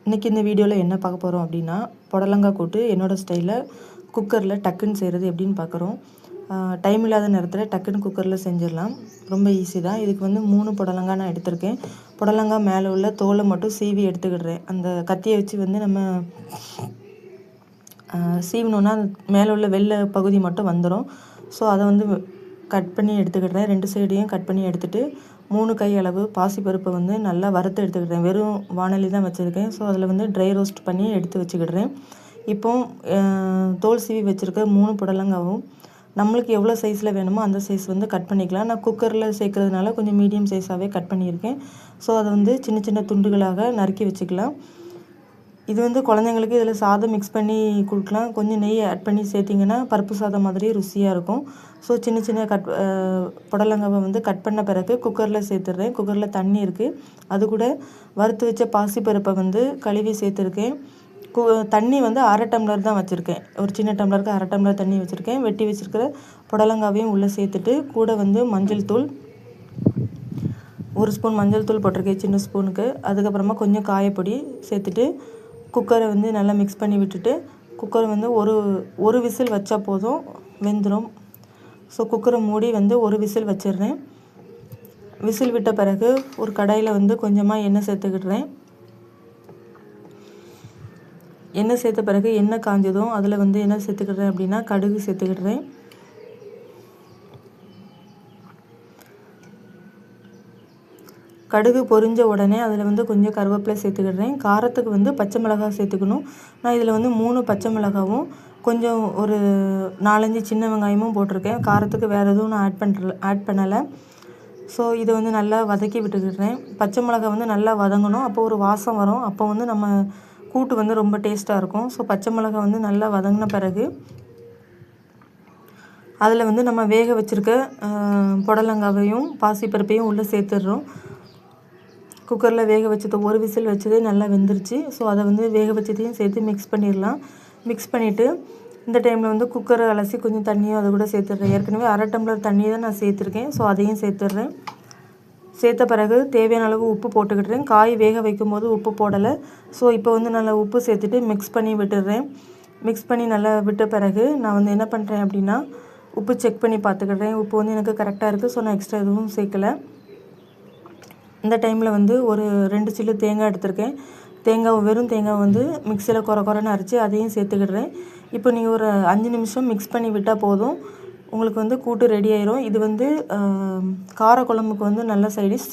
இன்றைக்கி இந்த வீடியோவில் என்ன பார்க்க போகிறோம் அப்படின்னா, புடலங்காய் கூட்டு என்னோடய ஸ்டைலில் குக்கரில் டக்குன்னு செய்கிறது எப்படின்னு பார்க்குறோம். டைம் இல்லாத நேரத்தில் டக்குன்னு குக்கரில் செஞ்சிடலாம். ரொம்ப ஈஸி தான். இதுக்கு வந்து 3 புடலங்காய் நான் எடுத்திருக்கேன். புடலங்காய் மேலே உள்ள தோலை மட்டும் சீவி எடுத்துக்கிடுறேன். அந்த கத்தியை வச்சு வந்து நம்ம சீவினோன்னா அந்த மேலே உள்ள வெள்ளை பகுதி மட்டும் வந்துடும். ஸோ அதை வந்து கட் பண்ணி எடுத்துக்கிடுறேன். 2 சைடையும் கட் பண்ணி எடுத்துகிட்டு 3 கை அளவு பாசிப்பருப்பை வந்து நல்லா வறுத்து எடுத்துக்கிடுறேன். வெறும் வானொலி தான் வச்சுருக்கேன். ஸோ அதில் வந்து ட்ரை ரோஸ்ட் பண்ணி எடுத்து வச்சுக்கிடுறேன். இப்போது தோல் சீவி வச்சுருக்க 3 புடலங்காவும் நம்மளுக்கு எவ்வளோ சைஸில் வேணுமோ அந்த சைஸ் வந்து கட் பண்ணிக்கலாம். நான் குக்கரில் சேர்க்குறதுனால கொஞ்சம் மீடியம் சைஸாகவே கட் பண்ணியிருக்கேன். ஸோ அதை வந்து சின்ன சின்ன துண்டுகளாக நறுக்கி வச்சுக்கலாம். இது வந்து குழந்தைங்களுக்கு இதில் சாதம் மிக்ஸ் பண்ணி கொடுக்கலாம். கொஞ்சம் நெய் ஆட் பண்ணி சேர்த்திங்கன்னா பருப்பு சாதம் மாதிரி ருசியாக இருக்கும். ஸோ சின்ன சின்ன புடலங்காவை வந்து கட் பண்ண பிறகு குக்கரில் சேர்த்துடுறேன். குக்கரில் தண்ணி இருக்குது. அது கூட வறுத்து வச்ச பாசிப்பருப்பை வந்து கழுவி சேர்த்துருக்கேன். தண்ணி வந்து 1/2 டம்ளர் தான் வச்சுருக்கேன். ஒரு சின்ன டம்ளருக்கு 1/2 டம்ளர் தண்ணி வச்சுருக்கேன். வெட்டி வச்சுருக்கிற புடலங்காவையும் உள்ளே சேர்த்துட்டு கூட வந்து மஞ்சள் தூள் 1 ஸ்பூன் மஞ்சள் தூள் போட்டிருக்கேன் சின்ன ஸ்பூனுக்கு. அதுக்கப்புறமா கொஞ்சம் காயப்பொடி சேர்த்துட்டு குக்கரை வந்து நல்லா மிக்ஸ் பண்ணி விட்டுட்டு குக்கரை வந்து ஒரு விசில் வச்சா போதும், வெந்துடும். ஸோ குக்கரை மூடி வந்து ஒரு விசில் வச்சிடுறேன். விசில் விட்ட பிறகு ஒரு கடாயில் வந்து கொஞ்சமாக எண்ணெய் சேர்த்துக்கிடுறேன். எண்ணெய் சேர்த்த பிறகு எண்ணெய் காஞ்சதும் அதில் வந்து என்ன சேர்த்துக்கிடுறேன் அப்படின்னா கடுகு சேர்த்துக்கிடுறேன். கடுகு பொரிஞ்ச உடனே அதில் வந்து கொஞ்சம் கருவேப்பிலை சேர்த்துக்கிடுறேன். காரத்துக்கு வந்து பச்சை மிளகாய் சேர்த்துக்கணும். நான் இதில் வந்து 3 பச்சை மிளகாவும் கொஞ்சம் ஒரு 4-5 சின்ன வெங்காயமும் போட்டிருக்கேன். காரத்துக்கு வேறு எதுவும் நான் ஆட் பண்ணலை. ஸோ இதை வந்து நல்லா வதக்கி விட்டுக்கிடுறேன். பச்சை மிளகாய் வந்து நல்லா வதங்கணும். அப்போ ஒரு வாசம் வரும். அப்போ வந்து நம்ம கூட்டு வந்து ரொம்ப டேஸ்ட்டாக இருக்கும். ஸோ பச்சை மிளகாய் வந்து நல்லா வதங்கின பிறகு அதில் வந்து நம்ம வேக வச்சுருக்க புடலங்காவையும் பாசிப்பருப்பையும் உள்ளே சேர்த்துடுறோம். குக்கரில் வேக வச்சது ஒரு விசில் வச்சது நல்லா வெந்துருச்சு. ஸோ அதை வந்து வேக வச்சதையும் சேர்த்து மிக்ஸ் பண்ணிடலாம். மிக்ஸ் பண்ணிவிட்டு இந்த டைமில் வந்து குக்கரை அலசி கொஞ்சம் தண்ணியும் அதை கூட சேர்த்துடுறேன். ஏற்கனவே 1/2 டம்ளர் தண்ணியை தான் நான் சேர்த்துருக்கேன். ஸோ அதையும் சேர்த்துடுறேன். சேர்த்த பிறகு தேவையான அளவு உப்பு போட்டுக்கிடுறேன். காய் வேக வைக்கும்போது உப்பு போடலை. ஸோ இப்போ வந்து நல்லா உப்பு சேர்த்துட்டு மிக்ஸ் பண்ணி விட்டுடுறேன். மிக்ஸ் பண்ணி நல்லா விட்ட பிறகு நான் வந்து என்ன பண்ணுறேன் அப்படின்னா உப்பு செக் பண்ணி பார்த்துக்கிடுறேன். உப்பு வந்து எனக்கு கரெக்டாக இருக்குது. ஸோ நான் எக்ஸ்ட்ரா எதுவும் சேர்க்கலை. இந்த டைமில் வந்து ஒரு 2 சில்லு தேங்காய் எடுத்திருக்கேன். வெறும் தேங்காய் வந்து மிக்சியில் குறைன்னு அரைச்சி அதையும் சேர்த்துக்கிடுறேன். இப்போ நீங்கள் ஒரு 5 நிமிஷம் மிக்ஸ் பண்ணி விட்டால் போதும், உங்களுக்கு வந்து கூட்டு ரெடி ஆயிரும். இது வந்து கார குழம்புக்கு வந்து நல்ல சைடிஷ்.